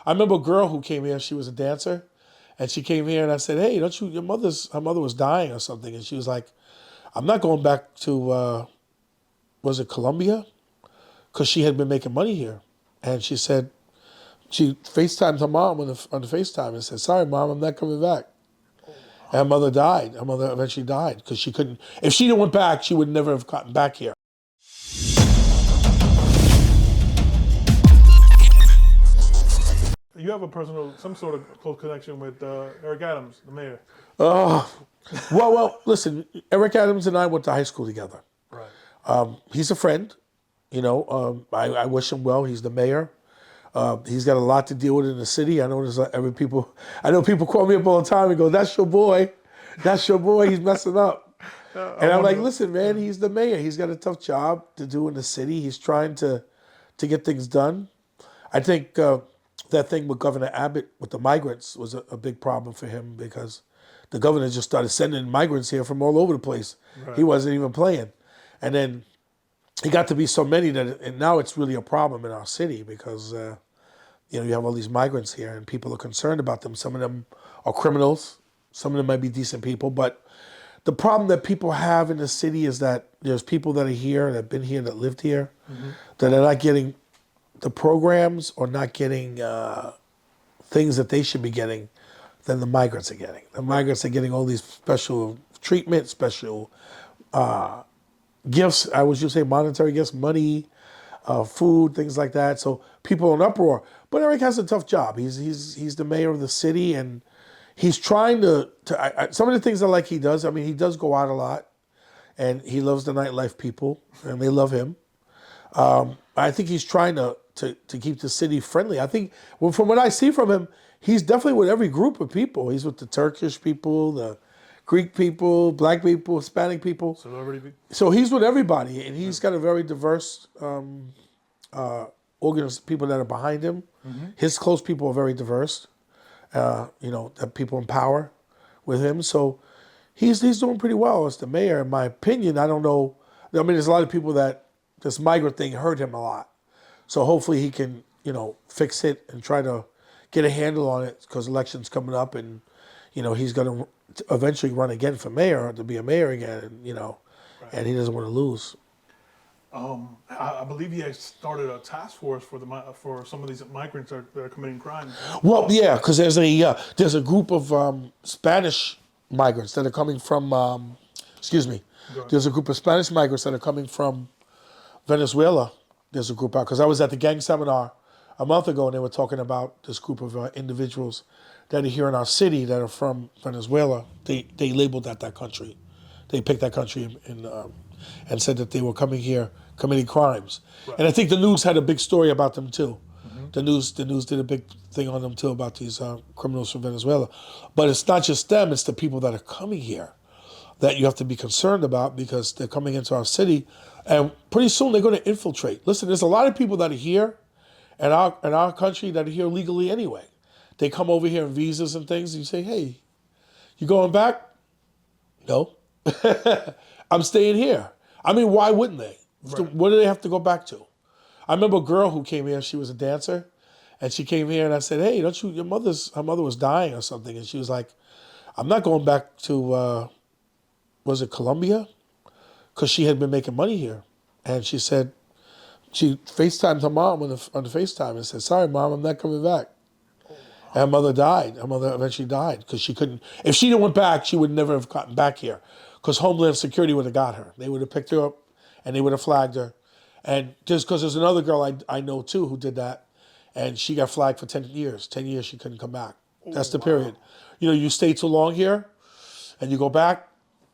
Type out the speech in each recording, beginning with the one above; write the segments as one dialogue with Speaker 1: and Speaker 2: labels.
Speaker 1: I remember a girl who came here. She was a dancer, and she came here, and I said, "Hey, don't you? Her mother was dying or something," and she was like, "I'm not going back to was it Colombia? Because she had been making money here." And she said she FaceTimed her mom on the FaceTime and said, "Sorry, mom, I'm not coming back." And her mother died. Her mother eventually died because she couldn't. If she didn't went back, she would never have gotten back here.
Speaker 2: You have some sort of close connection with Eric Adams, the mayor.
Speaker 1: Uh, well, listen, Eric Adams and I went to high school together.
Speaker 2: Right.
Speaker 1: He's a friend. I wish him well. He's the mayor. He's got a lot to deal with in the city. I know I know people call me up all the time and go, "That's your boy. That's your boy. He's messing up." And I'm like, "Listen, man, he's the mayor. He's got a tough job to do in the city. He's trying to get things done." I think that thing with Governor Abbott with the migrants was a big problem for him because the governor just started sending migrants here from all over the place.
Speaker 2: Right.
Speaker 1: He wasn't even playing. And then he got to be so many and now it's really a problem in our city because you have all these migrants here and people are concerned about them. Some of them are criminals. Some of them might be decent people. But the problem that people have in the city is that there's people that are here, that have been here, that lived here, that are not getting the programs or not getting things that they should be getting than the migrants are getting. The migrants are getting all these special treatment, special gifts. I would just say monetary gifts, money, food, things like that. So people are in uproar. But Eric has a tough job. He's the mayor of the city, and he's trying to some of the things I like he does. I mean, he does go out a lot, and he loves the nightlife people, and they love him. I think he's trying to keep the city friendly. I think from what I see from him, he's definitely with every group of people. He's with the Turkish people, the Greek people, black people, Hispanic people.
Speaker 2: Celebrity.
Speaker 1: So he's with everybody, and he's got a very diverse people that are behind him. His close people are very diverse. That people in power with him. So he's doing pretty well as the mayor, in my opinion. I don't know. I mean, there's a lot of people that this migrant thing hurt him a lot. So hopefully he can, fix it and try to get a handle on it because election's coming up and, he's going to eventually run again for mayor, to be a mayor again, and,
Speaker 2: Right.
Speaker 1: and he doesn't want to lose.
Speaker 2: I believe he has started a task force for some of these migrants that are committing crimes.
Speaker 1: Well, yeah, because there's a group of Spanish migrants that are coming from, excuse me, there's a group of Spanish migrants that are coming from Venezuela. There's a group out, because I was at the gang seminar a month ago and they were talking about this group of individuals that are here in our city that are from Venezuela. They labeled that country. They picked that country and said that they were coming here committing crimes. Right. And I think the news had a big story about them too. The news did a big thing on them too about these criminals from Venezuela. But it's not just them, it's the people that are coming here that you have to be concerned about because they're coming into our city and pretty soon they're going to infiltrate. Listen, there's a lot of people that are here in our country that are here legally anyway. They come over here on visas and things and you say, "Hey, you going back?" "No." "I'm staying here." I mean, why wouldn't they? Right. What do they have to go back to? I remember a girl who came here, she was a dancer, and she came here and I said, "Hey, don't you, her mother was dying or something," and she was like, "I'm not going back to, was it Colombia? Because she had been making money here." And she said, she FaceTimed her mom on the FaceTime and said, "Sorry, mom, I'm not coming back." And her mother died. Her mother eventually died because she couldn't, if she didn't went back, she would never have gotten back here because Homeland Security would have got her. They would have picked her up and they would have flagged her. And just because there's another girl I know too who did that and she got flagged for 10 years. 10 years she couldn't come back. That's the period. You stay too long here and you go back,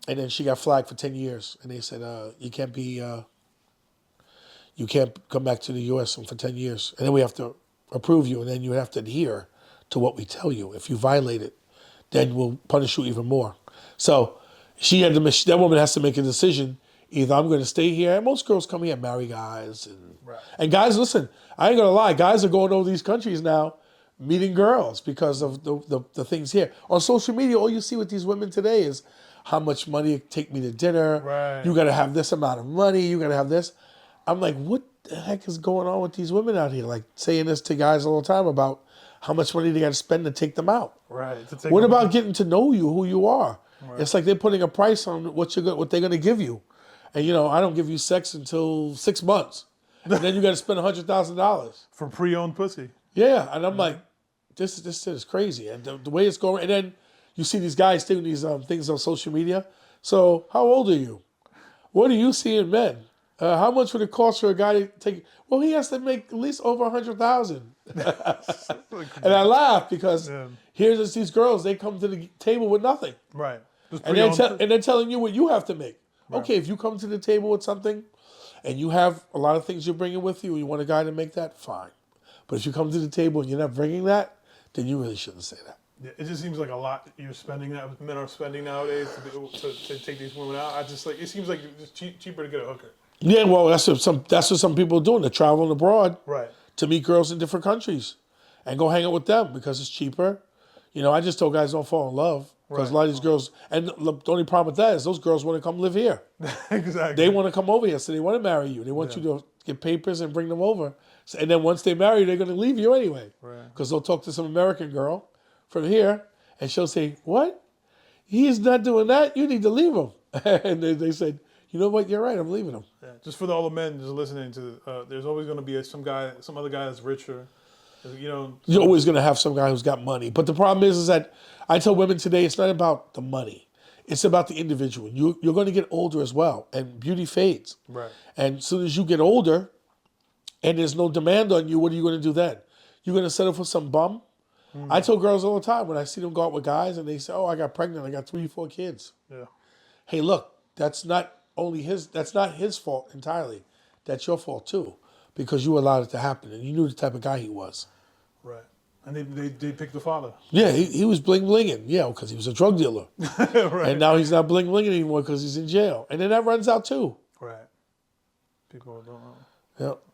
Speaker 1: and then she got flagged for 10 years. And they said, you can't come back to the U.S. for 10 years. And then we have to approve you, and then you have to adhere to what we tell you. If you violate it, then we'll punish you even more. So that woman has to make a decision. Either I'm going to stay here, and most girls come here and marry guys. And guys, listen, I ain't going to lie, guys are going over these countries now, meeting girls because of the things here. On social media, all you see with these women today is how much money it take me to dinner.
Speaker 2: Right.
Speaker 1: You got to have this amount of money. You got to have this. I'm like, what the heck is going on with these women out here? Like saying this to guys all the time about how much money they got to spend to take them out.
Speaker 2: Right. To take
Speaker 1: What
Speaker 2: them-
Speaker 1: about getting to know you, who you are? It's like they're putting a price on what they're going to give you. And, you know, I don't give you sex until 6 months. And then you got to spend $100,000.
Speaker 2: for pre-owned pussy?
Speaker 1: Yeah. And I'm like, this is crazy. And the way it's going. And then you see these guys doing these things on social media. So how old are you? What do you see in men? How much would it cost for a guy to take? Well, he has to make at least over 100,000. And I laugh because here's these girls. They come to the table with nothing,
Speaker 2: Right. Just
Speaker 1: and they're telling you what you have to make. Okay, if you come to the table with something, and you have a lot of things you're bringing with you, and you want a guy to make that, fine. But if you come to the table and you're not bringing that, then you really shouldn't say that.
Speaker 2: Yeah, it just seems like a lot you're spending that men are spending nowadays to take these women out. I just like it seems like it's just cheaper to get a hooker.
Speaker 1: Yeah, well, that's what some people are doing. They're traveling abroad
Speaker 2: Right.
Speaker 1: to meet girls in different countries and go hang out with them because it's cheaper. You know, I just told guys don't fall in love because a lot of these girls, and the only problem with that is those girls want to come live here.
Speaker 2: Exactly.
Speaker 1: They want to come over here, so they want to marry you. They want you to get papers and bring them over. So, and then once they marry you, they're going to leave you anyway. Because they'll talk to some American girl from here, and she'll say, what? He's not doing that? You need to leave him. And they said, you know what? You're right. I'm leaving him.
Speaker 2: Yeah. Just for all the men just listening to, there's always going to be some other guy that's richer. You know,
Speaker 1: You're always going to have some guy who's got money. But the problem is that I tell women today, it's not about the money. It's about the individual. You're going to get older as well, and beauty fades.
Speaker 2: Right.
Speaker 1: And as soon as you get older and there's no demand on you, what are you going to do then? You're going to settle for some bum? I tell girls all the time when I see them go out with guys and they say, oh, I got pregnant. I got 3, 4 kids.
Speaker 2: Yeah.
Speaker 1: Hey, look, that's not his fault entirely. That's your fault too, because you allowed it to happen and you knew the type of guy he was.
Speaker 2: Right. And they picked the father.
Speaker 1: Yeah, he was bling-blinging. Yeah, because he was a drug dealer.
Speaker 2: Right.
Speaker 1: And now he's not bling-blinging anymore because he's in jail. And then that runs out too.
Speaker 2: Right. People don't know.
Speaker 1: Yeah.